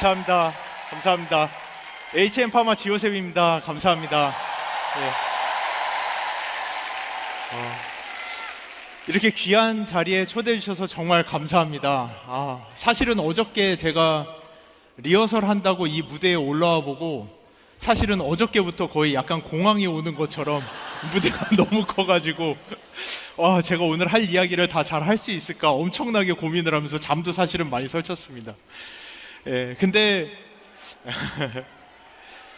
감사합니다. 감사합니다. HM파마 지호셉입니다. 감사합니다. 네. 이렇게 귀한 자리에 초대해 주셔서 정말 감사합니다. 사실은 어저께 제가 리허설 한다고 이 무대에 올라와 보고 사실은 어저께부터 거의 약간 공황이 오는 것처럼 무대가 너무 커가지고 제가 오늘 할 이야기를 다 잘 할 수 있을까 엄청나게 고민을 하면서 잠도 사실은 많이 설쳤습니다. 근데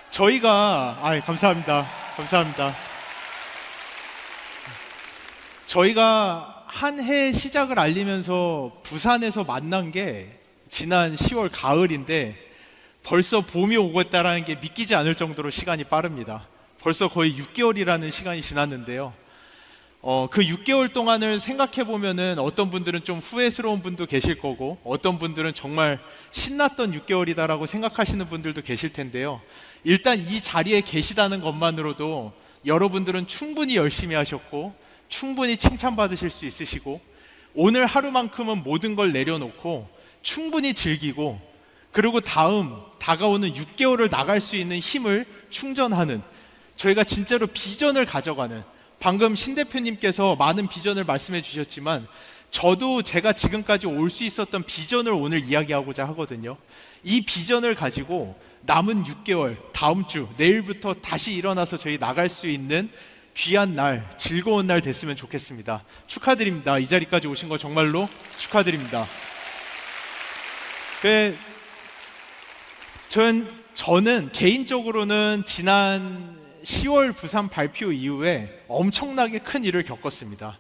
저희가 감사합니다. 감사합니다. 저희가 한 해 시작을 알리면서 부산에서 만난 게 지난 10월 가을인데 벌써 봄이 오고 있다는 게 믿기지 않을 정도로 시간이 빠릅니다. 벌써 거의 6개월이라는 시간이 지났는데요. 그 6개월 동안을 생각해 보면은 어떤 분들은 좀 후회스러운 분도 계실 거고 어떤 분들은 정말 신났던 6개월이다라고 생각하시는 분들도 계실 텐데요. 일단 이 자리에 계시다는 것만으로도 여러분들은 충분히 열심히 하셨고 충분히 칭찬받으실 수 있으시고 오늘 하루만큼은 모든 걸 내려놓고 충분히 즐기고 그리고 다가오는 6개월을 나갈 수 있는 힘을 충전하는 저희가 진짜로 비전을 가져가는 방금 신 대표님께서 많은 비전을 말씀해 주셨지만 저도 제가 지금까지 올 수 있었던 비전을 오늘 이야기하고자 하거든요. 이 비전을 가지고 남은 6개월 다음 주 내일부터 다시 일어나서 저희 나갈 수 있는 귀한 날, 즐거운 날 됐으면 좋겠습니다. 축하드립니다. 이 자리까지 오신 거 정말로 축하드립니다. 저는 개인적으로는 지난 10월 부산 발표 이후에 엄청나게 큰 일을 겪었습니다.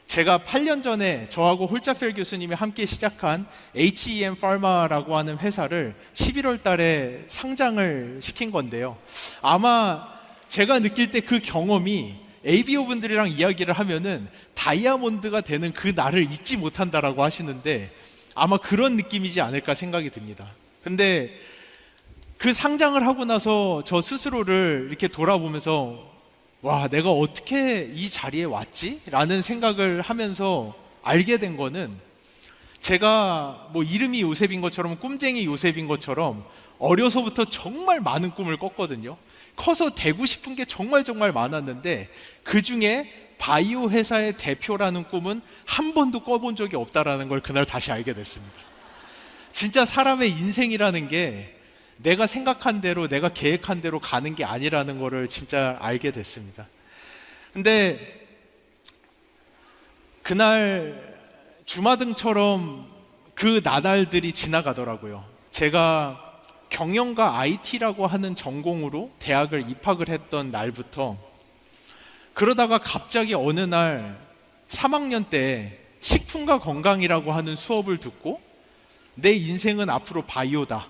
제가 8년 전에 저하고 홀자펠 교수님이 함께 시작한 HEM Pharma라고 하는 회사를 11월 달에 상장을 시킨 건데요. 아마 제가 느낄 때 그 경험이 ABO 분들이랑 이야기를 하면은 다이아몬드가 되는 그 날을 잊지 못한다라고 하시는데 아마 그런 느낌이지 않을까 생각이 듭니다. 근데 그 상장을 하고 나서 저 스스로를 이렇게 돌아보면서 와, 내가 어떻게 이 자리에 왔지? 라는 생각을 하면서 알게 된 거는 제가 뭐 이름이 요셉인 것처럼 꿈쟁이 요셉인 것처럼 어려서부터 정말 많은 꿈을 꿨거든요. 커서 되고 싶은 게 정말 많았는데 그 중에 바이오 회사의 대표라는 꿈은 한 번도 꿔본 적이 없다라는 걸 그날 다시 알게 됐습니다. 진짜 사람의 인생이라는 게 내가 생각한 대로 내가 계획한 대로 가는 게 아니라는 거를 진짜 알게 됐습니다. 근데 그날 주마등처럼 그 나날들이 지나가더라고요. 제가 경영과 IT라고 하는 전공으로 대학을 입학을 했던 날부터 그러다가 갑자기 어느 날 3학년 때 식품과 건강이라고 하는 수업을 듣고 내 인생은 앞으로 바이오다.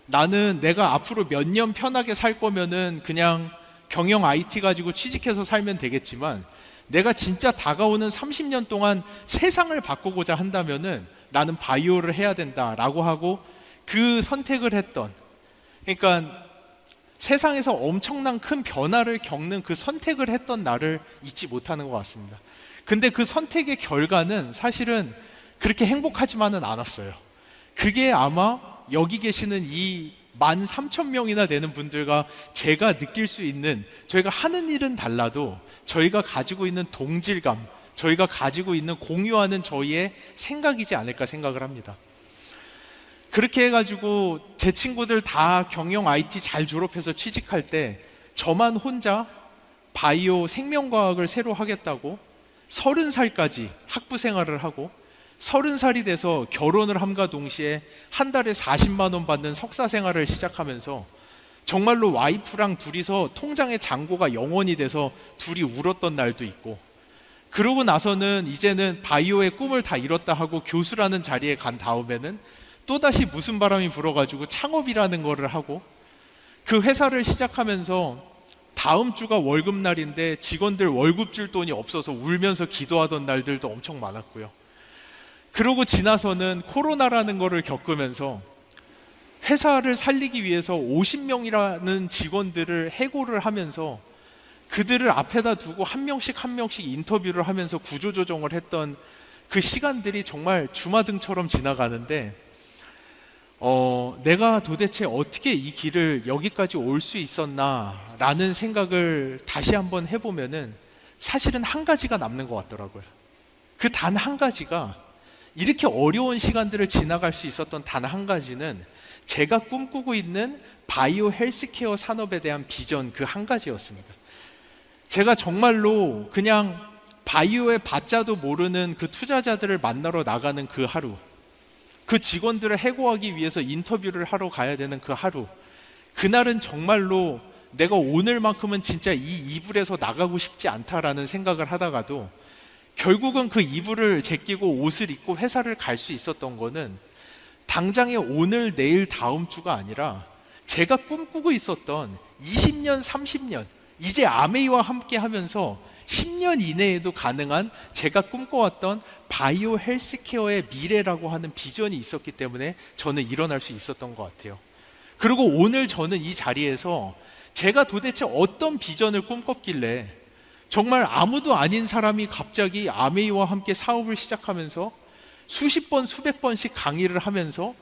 나는 내가 앞으로 몇 년 편하게 살 거면은 그냥 경영 IT 가지고 취직해서 살면 되겠지만 내가 진짜 다가오는 30년 동안 세상을 바꾸고자 한다면은 나는 바이오를 해야 된다라고 하고 그 선택을 했던, 그러니까 세상에서 엄청난 큰 변화를 겪는 그 선택을 했던 날을 잊지 못하는 것 같습니다. 근데 그 선택의 결과는 사실은 그렇게 행복하지만은 않았어요. 그게 아마 여기 계시는 이 13,000명이나 되는 분들과 제가 느낄 수 있는, 저희가 하는 일은 달라도 저희가 가지고 있는 동질감, 저희가 가지고 있는 공유하는 저희의 생각이지 않을까 생각을 합니다. 그렇게 해가지고 제 친구들 다 경영 IT 잘 졸업해서 취직할 때 저만 혼자 바이오 생명과학을 새로 하겠다고 30살까지 학부 생활을 하고 30살이 돼서 결혼을 함과 동시에 한 달에 40만 원 받는 석사 생활을 시작하면서 정말로 와이프랑 둘이서 통장에 잔고가 0원이 돼서 둘이 울었던 날도 있고, 그러고 나서는 이제는 바이오의 꿈을 다 이뤘다 하고 교수라는 자리에 간 다음에는 또다시 무슨 바람이 불어가지고 창업이라는 거를 하고, 그 회사를 시작하면서 다음 주가 월급날인데 직원들 월급 줄 돈이 없어서 울면서 기도하던 날들도 엄청 많았고요. 그러고 지나서는 코로나라는 거를 겪으면서 회사를 살리기 위해서 50명이라는 직원들을 해고를 하면서 그들을 앞에다 두고 한 명씩 인터뷰를 하면서 구조조정을 했던 그 시간들이 정말 주마등처럼 지나가는데, 내가 도대체 어떻게 이 길을 여기까지 올 수 있었나 라는 생각을 다시 한번 해보면은 사실은 한 가지가 남는 것 같더라고요. 그 단 한 가지가, 이렇게 어려운 시간들을 지나갈 수 있었던 단 한 가지는 제가 꿈꾸고 있는 바이오 헬스케어 산업에 대한 비전 그 한 가지였습니다. 제가 정말로 그냥 바이오의 바자도 모르는 그 투자자들을 만나러 나가는 그 하루, 그 직원들을 해고하기 위해서 인터뷰를 하러 가야 되는 그 하루, 그날은 정말로 내가 오늘만큼은 진짜 이 이불에서 나가고 싶지 않다라는 생각을 하다가도 결국은 그 이불을 제끼고 옷을 입고 회사를 갈 수 있었던 거는 당장의 오늘, 내일, 다음 주가 아니라 제가 꿈꾸고 있었던 20년, 30년, 이제 아메이와 함께 하면서 10년 이내에도 가능한 제가 꿈꿔왔던 바이오 헬스케어의 미래라고 하는 비전이 있었기 때문에 저는 일어날 수 있었던 것 같아요. 그리고 오늘 저는 이 자리에서 제가 도대체 어떤 비전을 꿈꿨길래 정말 아무도 아닌 사람이 갑자기 아메이와 함께 사업을 시작하면서 수십 번, 수백 번씩 강의를 하면서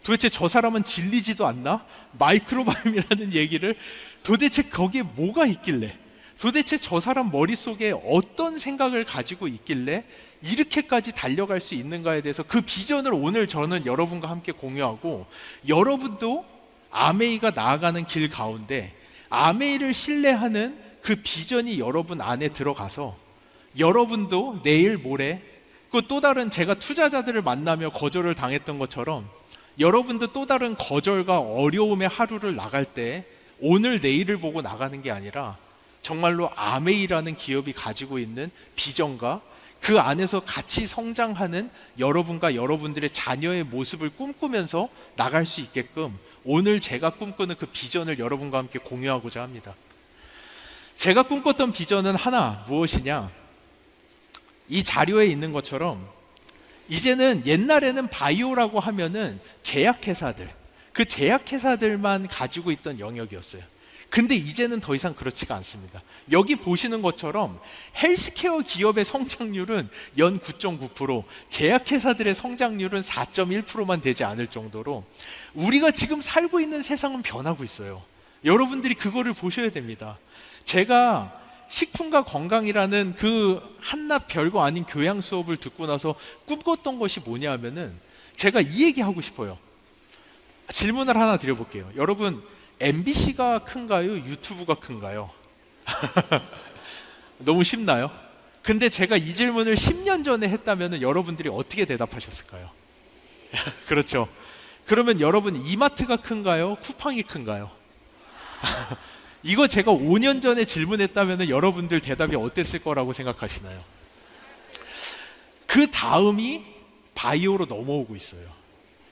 도대체 저 사람은 질리지도 않나? 마이크로바이옴이라는 얘기를 도대체 거기에 뭐가 있길래, 도대체 저 사람 머릿속에 어떤 생각을 가지고 있길래 이렇게까지 달려갈 수 있는가에 대해서 그 비전을 오늘 저는 여러분과 함께 공유하고, 여러분도 아메이가 나아가는 길 가운데 아메이를 신뢰하는 그 비전이 여러분 안에 들어가서 여러분도 내일 모레 그 또 다른, 제가 투자자들을 만나며 거절을 당했던 것처럼 여러분도 또 다른 거절과 어려움의 하루를 나갈 때 오늘 내일을 보고 나가는 게 아니라 정말로 아메이라는 기업이 가지고 있는 비전과 그 안에서 같이 성장하는 여러분과 여러분들의 자녀의 모습을 꿈꾸면서 나갈 수 있게끔 오늘 제가 꿈꾸는 그 비전을 여러분과 함께 공유하고자 합니다. 제가 꿈꿨던 비전은 하나, 무엇이냐? 이 자료에 있는 것처럼 이제는, 옛날에는 바이오라고 하면은 제약회사들, 그 제약회사들만 가지고 있던 영역이었어요. 근데 이제는 더 이상 그렇지가 않습니다. 여기 보시는 것처럼 헬스케어 기업의 성장률은 연 9.9%, 제약회사들의 성장률은 4.1%만 되지 않을 정도로 우리가 지금 살고 있는 세상은 변하고 있어요. 여러분들이 그거를 보셔야 됩니다. 제가 식품과 건강이라는 그 한낱 별거 아닌 교양 수업을 듣고 나서 꿈꿨던 것이 뭐냐 하면은, 제가 이 얘기 하고 싶어요. 질문을 하나 드려볼게요. 여러분, MBC가 큰가요? 유튜브가 큰가요? 너무 쉽나요? 근데 제가 이 질문을 10년 전에 했다면 여러분들이 어떻게 대답하셨을까요? 그렇죠. 그러면 여러분, 이마트가 큰가요? 쿠팡이 큰가요? 이거 제가 5년 전에 질문했다면 여러분들 대답이 어땠을 거라고 생각하시나요? 그 다음이 바이오로 넘어오고 있어요.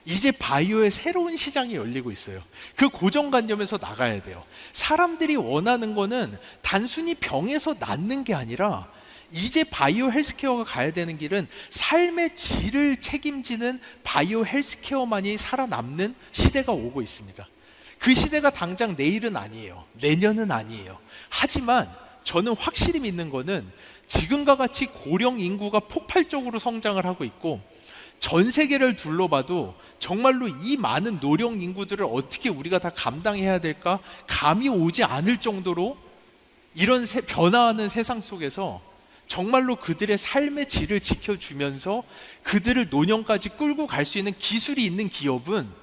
이제 바이오의 새로운 시장이 열리고 있어요. 그 고정관념에서 나가야 돼요. 사람들이 원하는 거는 단순히 병에서 낫는 게 아니라 이제 바이오 헬스케어가 가야 되는 길은 삶의 질을 책임지는 바이오 헬스케어만이 살아남는 시대가 오고 있습니다. 그 시대가 당장 내일은 아니에요. 내년은 아니에요. 하지만 저는 확실히 믿는 거는 지금과 같이 고령 인구가 폭발적으로 성장을 하고 있고, 전 세계를 둘러봐도 정말로 이 많은 노령 인구들을 어떻게 우리가 다 감당해야 될까 감이 오지 않을 정도로 이런 변화하는 세상 속에서 정말로 그들의 삶의 질을 지켜주면서 그들을 노년까지 끌고 갈 수 있는 기술이 있는 기업은,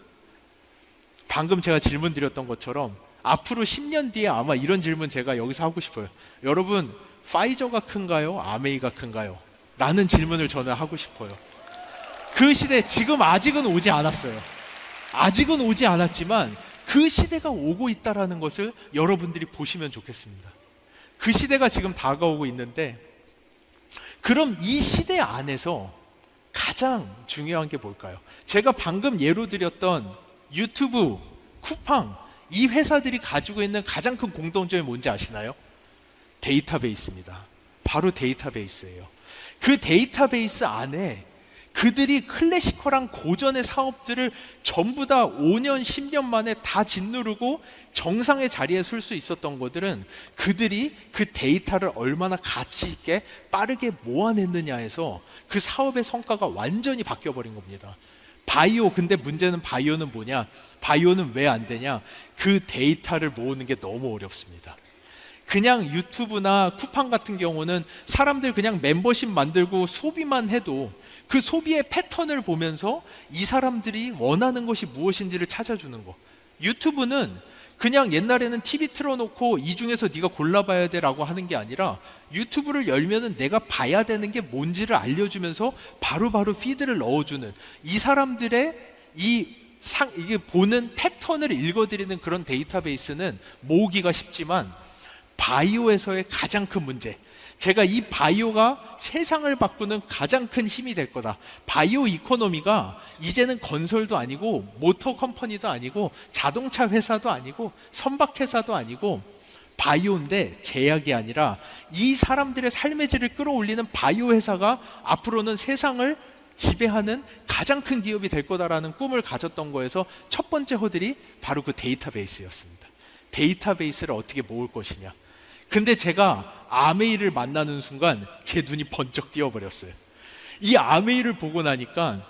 방금 제가 질문 드렸던 것처럼 앞으로 10년 뒤에 아마 이런 질문 제가 여기서 하고 싶어요. 여러분, 파이저가 큰가요? 아메이가 큰가요? 라는 질문을 저는 하고 싶어요. 그 시대, 지금 아직은 오지 않았어요. 아직은 오지 않았지만 그 시대가 오고 있다는 것을 여러분들이 보시면 좋겠습니다. 그 시대가 지금 다가오고 있는데, 그럼 이 시대 안에서 가장 중요한 게 뭘까요? 제가 방금 예로 드렸던 유튜브, 쿠팡, 이 회사들이 가지고 있는 가장 큰 공통점이 뭔지 아시나요? 데이터베이스입니다. 바로 데이터베이스예요. 그 데이터베이스 안에 그들이 클래시컬한 고전의 사업들을 전부 다 5년, 10년 만에 다 짓누르고 정상의 자리에 설 수 있었던 것들은 그들이 그 데이터를 얼마나 가치 있게 빠르게 모아냈느냐에서 그 사업의 성과가 완전히 바뀌어버린 겁니다. 바이오, 근데 문제는 바이오는 뭐냐? 바이오는 왜 안 되냐? 그 데이터를 모으는 게 너무 어렵습니다. 그냥 유튜브나 쿠팡 같은 경우는 사람들 그냥 멤버십 만들고 소비만 해도 그 소비의 패턴을 보면서 이 사람들이 원하는 것이 무엇인지를 찾아주는 거. 유튜브는 그냥 옛날에는 TV 틀어놓고 이 중에서 네가 골라봐야 돼라고 하는 게 아니라 유튜브를 열면은 내가 봐야 되는 게 뭔지를 알려주면서 바로바로 피드를 넣어주는, 이 사람들의 이게 보는 패턴을 읽어드리는 그런 데이터베이스는 모으기가 쉽지만, 바이오에서의 가장 큰 문제, 제가 이 바이오가 세상을 바꾸는 가장 큰 힘이 될 거다. 바이오 이코노미가 이제는 건설도 아니고 모터 컴퍼니도 아니고 자동차 회사도 아니고 선박 회사도 아니고 바이오인데, 제약이 아니라 이 사람들의 삶의 질을 끌어올리는 바이오 회사가 앞으로는 세상을 지배하는 가장 큰 기업이 될 거다라는 꿈을 가졌던 거에서 첫 번째 허들이 바로 그 데이터베이스였습니다. 데이터베이스를 어떻게 모을 것이냐. 근데 제가 아메이를 만나는 순간 제 눈이 번쩍 띄어버렸어요. 이 아메이를 보고 나니까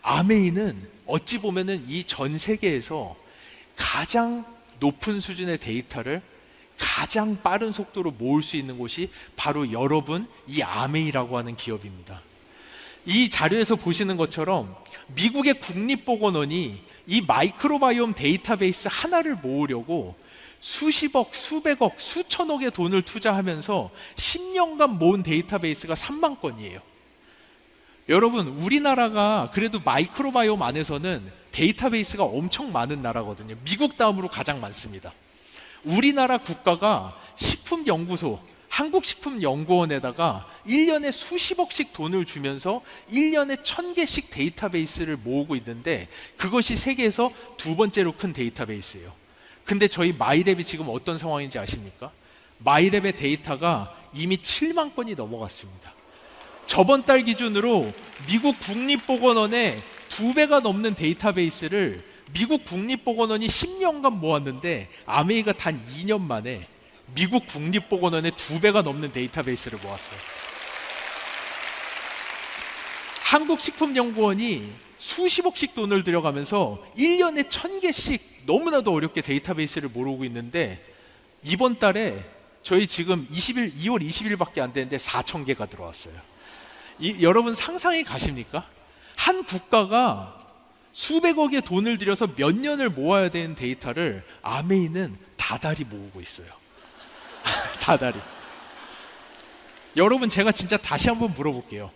아메이는 어찌 보면은 이 전 세계에서 가장 높은 수준의 데이터를 가장 빠른 속도로 모을 수 있는 곳이 바로 여러분, 이 아메이라고 하는 기업입니다. 이 자료에서 보시는 것처럼 미국의 국립보건원이 이 마이크로바이옴 데이터베이스 하나를 모으려고 수십억, 수백억, 수천억의 돈을 투자하면서 10년간 모은 데이터베이스가 3만 건이에요. 여러분, 우리나라가 그래도 마이크로바이옴 안에서는 데이터베이스가 엄청 많은 나라거든요. 미국 다음으로 가장 많습니다. 우리나라 국가가 식품연구소, 한국식품연구원에다가 1년에 수십억씩 돈을 주면서 1년에 1000개씩 데이터베이스를 모으고 있는데, 그것이 세계에서 두 번째로 큰 데이터베이스예요. 근데 저희 마이랩이 지금 어떤 상황인지 아십니까? 마이랩의 데이터가 이미 7만 건이 넘어갔습니다. 저번 달 기준으로 미국 국립보건원의 2배가 넘는 데이터베이스를 미국 국립보건원이 10년간 모았는데, 아메이가 단 2년 만에 미국 국립보건원의 2배가 넘는 데이터베이스를 모았어요. 한국식품연구원이 수십억씩 돈을 들여가면서 1년에 1000개씩 너무나도 어렵게 데이터베이스를 모으고 있는데, 이번 달에 저희 지금 2월 20일밖에 안 되는데 4000개가 들어왔어요. 여러분 상상이 가십니까? 한 국가가 수백억의 돈을 들여서 몇 년을 모아야 되는 데이터를 아메이는 다달이 모으고 있어요. 다달이. 여러분, 제가 진짜 다시 한번 물어볼게요.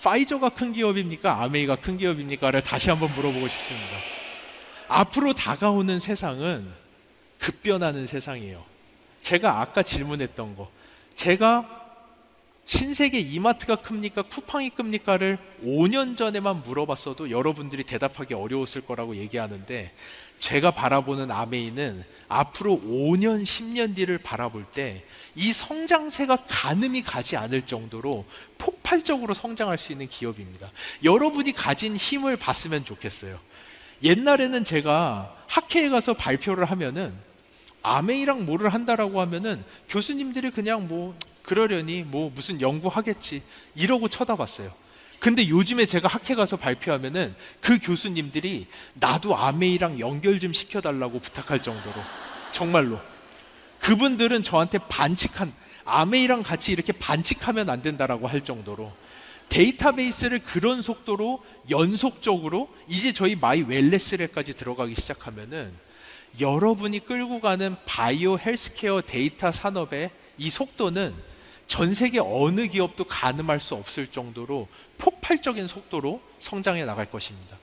파이저가 큰 기업입니까? 아메이가 큰 기업입니까?를 다시 한번 물어보고 싶습니다. 앞으로 다가오는 세상은 급변하는 세상이에요. 제가 아까 질문했던 거, 제가 신세계 이마트가 큽니까? 쿠팡이 큽니까?를 5년 전에만 물어봤어도 여러분들이 대답하기 어려웠을 거라고 얘기하는데, 제가 바라보는 아메이는 앞으로 5년, 10년 뒤를 바라볼 때 이 성장세가 가늠이 가지 않을 정도로 폭발적으로 성장할 수 있는 기업입니다. 여러분이 가진 힘을 봤으면 좋겠어요. 옛날에는 제가 학회에 가서 발표를 하면은 아메이랑 뭐를 한다라고 하면은 교수님들이 그냥 뭐 그러려니 뭐 무슨 연구하겠지 이러고 쳐다봤어요. 근데 요즘에 제가 학회 가서 발표하면은 그 교수님들이 나도 아메이랑 연결 좀 시켜달라고 부탁할 정도로, 정말로 그분들은 저한테 아메이랑 같이 이렇게 반칙하면 안 된다라고 할 정도로 데이터베이스를 그런 속도로 연속적으로 이제 저희 마이 웰네스랩까지 들어가기 시작하면은 여러분이 끌고 가는 바이오 헬스케어 데이터 산업의 이 속도는 전 세계 어느 기업도 가늠할 수 없을 정도로 폭발적인 속도로 성장해 나갈 것입니다.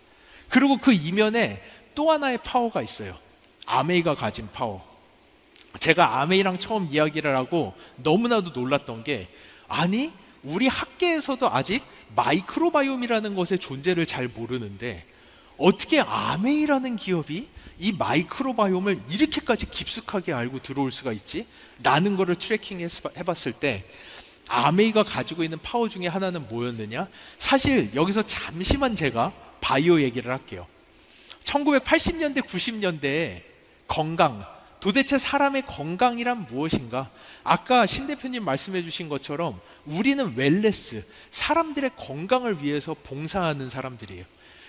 그리고 그 이면에 또 하나의 파워가 있어요. 아메이가 가진 파워. 제가 아메이랑 처음 이야기를 하고 너무나도 놀랐던 게, 아니 우리 학계에서도 아직 마이크로바이옴이라는 것의 존재를 잘 모르는데 어떻게 아메이라는 기업이 이 마이크로바이옴을 이렇게까지 깊숙하게 알고 들어올 수가 있지? 라는 거를 트래킹 해봤을 때 아메이가 가지고 있는 파워 중에 하나는 뭐였느냐? 사실 여기서 잠시만 제가 바이오 얘기를 할게요. 1980년대, 90년대에 건강, 도대체 사람의 건강이란 무엇인가? 아까 신 대표님 말씀해 주신 것처럼 우리는 웰네스, 사람들의 건강을 위해서 봉사하는 사람들이에요.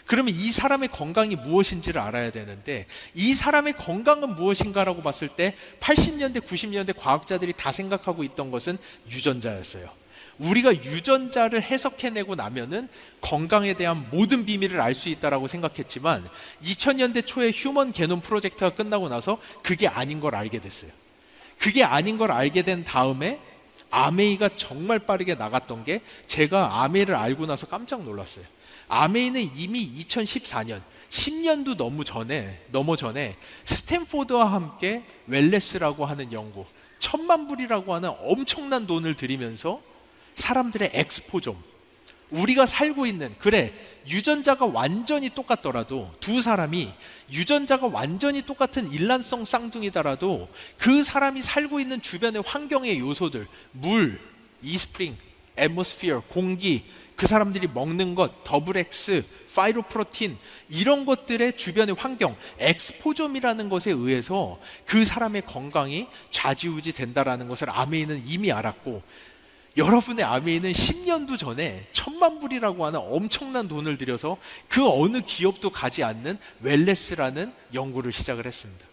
그러면 이 사람의 건강이 무엇인지를 알아야 되는데, 이 사람의 건강은 무엇인가라고 봤을 때 80년대, 90년대 과학자들이 다 생각하고 있던 것은 유전자였어요. 우리가 유전자를 해석해내고 나면은 건강에 대한 모든 비밀을 알 수 있다라고 생각했지만 2000년대 초에 휴먼 게놈 프로젝트가 끝나고 나서 그게 아닌 걸 알게 됐어요. 그게 아닌 걸 알게 된 다음에 아메이가 정말 빠르게 나갔던 게, 제가 아메이를 알고 나서 깜짝 놀랐어요. 아메이는 이미 2014년 10년도 넘어 전에 스탠포드와 함께 웰네스라고 하는 연구, 1000만 불이라고 하는 엄청난 돈을 들이면서 사람들의 엑스포좀, 우리가 살고 있는, 그래 유전자가 완전히 똑같더라도, 두 사람이 유전자가 완전히 똑같은 일란성 쌍둥이더라도 그 사람이 살고 있는 주변의 환경의 요소들, 물, 이스프링, 애트모스피어, 공기, 그 사람들이 먹는 것, 더블 X, 파이로프로틴, 이런 것들의 주변의 환경, 엑스포점이라는 것에 의해서 그 사람의 건강이 좌지우지 된다라는 것을 아메이는 이미 알았고, 여러분의 아메이는 10년도 전에 1000만 불이라고 하는 엄청난 돈을 들여서 그 어느 기업도 가지 않는 웰네스라는 연구를 시작을 했습니다.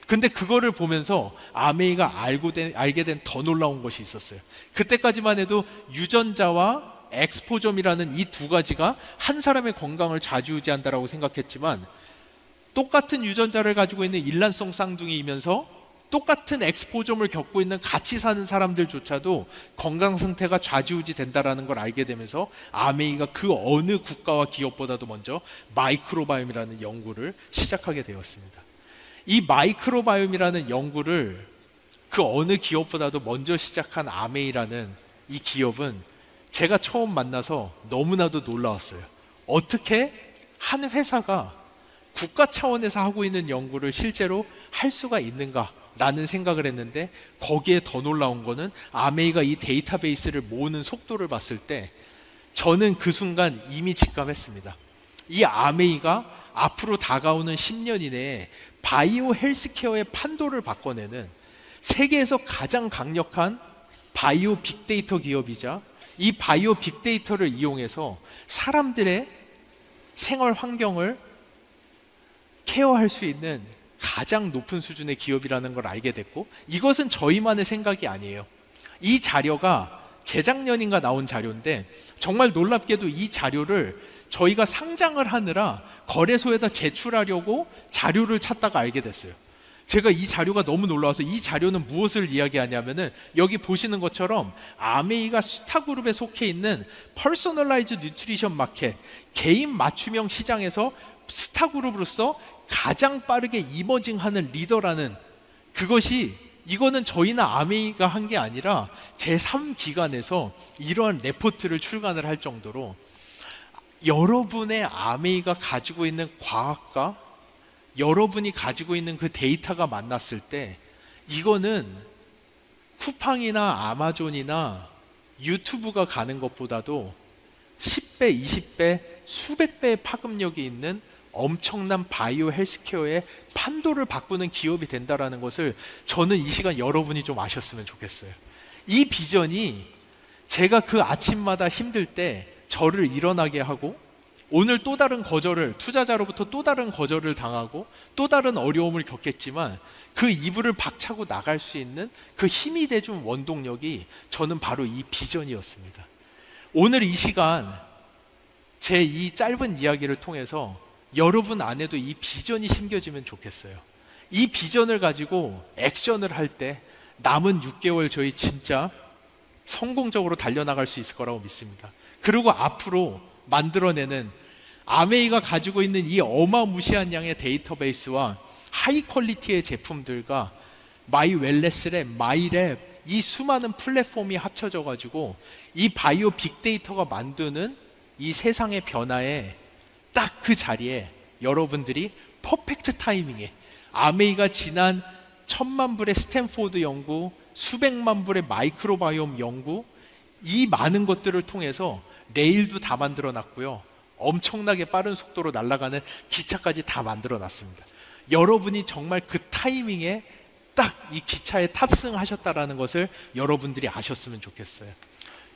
근데 그거를 보면서 아메이가 알게 된 더 놀라운 것이 있었어요. 그때까지만 해도 유전자와 엑스포점이라는 이 두 가지가 한 사람의 건강을 좌지우지한다라고 생각했지만, 똑같은 유전자를 가지고 있는 일란성 쌍둥이이면서 똑같은 엑스포점을 겪고 있는 같이 사는 사람들조차도 건강 상태가 좌지우지 된다라는 걸 알게 되면서 아메이가 그 어느 국가와 기업보다도 먼저 마이크로바이옴이라는 연구를 시작하게 되었습니다. 이 마이크로바이옴이라는 연구를 그 어느 기업보다도 먼저 시작한 아메이라는 이 기업은 제가 처음 만나서 너무나도 놀라웠어요. 어떻게 한 회사가 국가 차원에서 하고 있는 연구를 실제로 할 수가 있는가 라는 생각을 했는데, 거기에 더 놀라운 거는 아메이가 이 데이터베이스를 모으는 속도를 봤을 때 저는 그 순간 이미 직감했습니다. 이 아메이가 앞으로 다가오는 10년 이내에 바이오 헬스케어의 판도를 바꿔내는 세계에서 가장 강력한 바이오 빅데이터 기업이자, 이 바이오 빅데이터를 이용해서 사람들의 생활 환경을 케어할 수 있는 가장 높은 수준의 기업이라는 걸 알게 됐고, 이것은 저희만의 생각이 아니에요. 이 자료가 재작년인가 나온 자료인데, 정말 놀랍게도 이 자료를 저희가 상장을 하느라 거래소에다 제출하려고 자료를 찾다가 알게 됐어요. 제가 이 자료가 너무 놀라워서, 이 자료는 무엇을 이야기하냐면은 여기 보시는 것처럼 아메이가 스타그룹에 속해 있는 퍼스널라이즈 뉴트리션 마켓, 개인 맞춤형 시장에서 스타그룹으로서 가장 빠르게 이머징하는 리더라는, 그것이, 이거는 저희나 아메이가 한 게 아니라 제3기관에서 이러한 레포트를 출간을 할 정도로, 여러분의 아메이가 가지고 있는 과학과 여러분이 가지고 있는 그 데이터가 만났을 때, 이거는 쿠팡이나 아마존이나 유튜브가 가는 것보다도 10배, 20배, 수백 배의 파급력이 있는 엄청난 바이오 헬스케어의 판도를 바꾸는 기업이 된다라는 것을 저는 이 시간 여러분이 좀 아셨으면 좋겠어요. 이 비전이 제가 그 아침마다 힘들 때 저를 일어나게 하고, 오늘 또 다른 거절을, 투자자로부터 또 다른 거절을 당하고 또 다른 어려움을 겪겠지만 그 이불을 박차고 나갈 수 있는 그 힘이 돼준 원동력이 저는 바로 이 비전이었습니다. 오늘 이 시간 제 이 짧은 이야기를 통해서 여러분 안에도 이 비전이 심겨지면 좋겠어요. 이 비전을 가지고 액션을 할 때 남은 6개월 저희 진짜 성공적으로 달려나갈 수 있을 거라고 믿습니다. 그리고 앞으로 만들어내는 아메이가 가지고 있는 이 어마무시한 양의 데이터베이스와 하이 퀄리티의 제품들과 마이 웰네스랩, 마이랩, 이 수많은 플랫폼이 합쳐져 가지고 이 바이오 빅데이터가 만드는 이 세상의 변화에 딱 그 자리에 여러분들이 퍼펙트 타이밍에 아메이가 지난 1000만 불의 스탠포드 연구, 수백만 불의 마이크로바이옴 연구, 이 많은 것들을 통해서 레일도 다 만들어 놨고요, 엄청나게 빠른 속도로 날아가는 기차까지 다 만들어 놨습니다. 여러분이 정말 그 타이밍에 딱 이 기차에 탑승하셨다라는 것을 여러분들이 아셨으면 좋겠어요.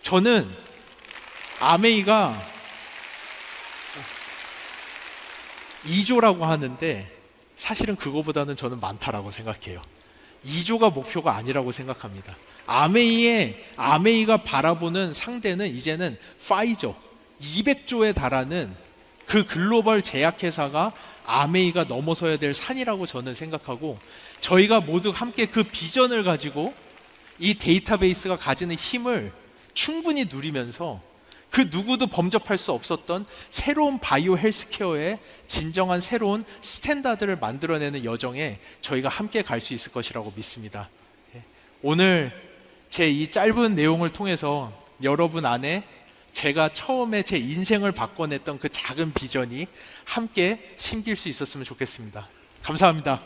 저는 아메이가 2조라고 하는데 사실은 그거보다는 저는 많다라고 생각해요. 2조가 목표가 아니라고 생각합니다. 아메이가 바라보는 상대는 이제는 5조, 200조에 달하는 그 글로벌 제약회사가 아메이가 넘어서야 될 산이라고 저는 생각하고, 저희가 모두 함께 그 비전을 가지고 이 데이터베이스가 가지는 힘을 충분히 누리면서 그 누구도 범접할 수 없었던 새로운 바이오 헬스케어의 진정한 새로운 스탠다드를 만들어내는 여정에 저희가 함께 갈 수 있을 것이라고 믿습니다. 오늘 제 이 짧은 내용을 통해서 여러분 안에 제가 처음에 제 인생을 바꿔냈던 그 작은 비전이 함께 심길 수 있었으면 좋겠습니다. 감사합니다.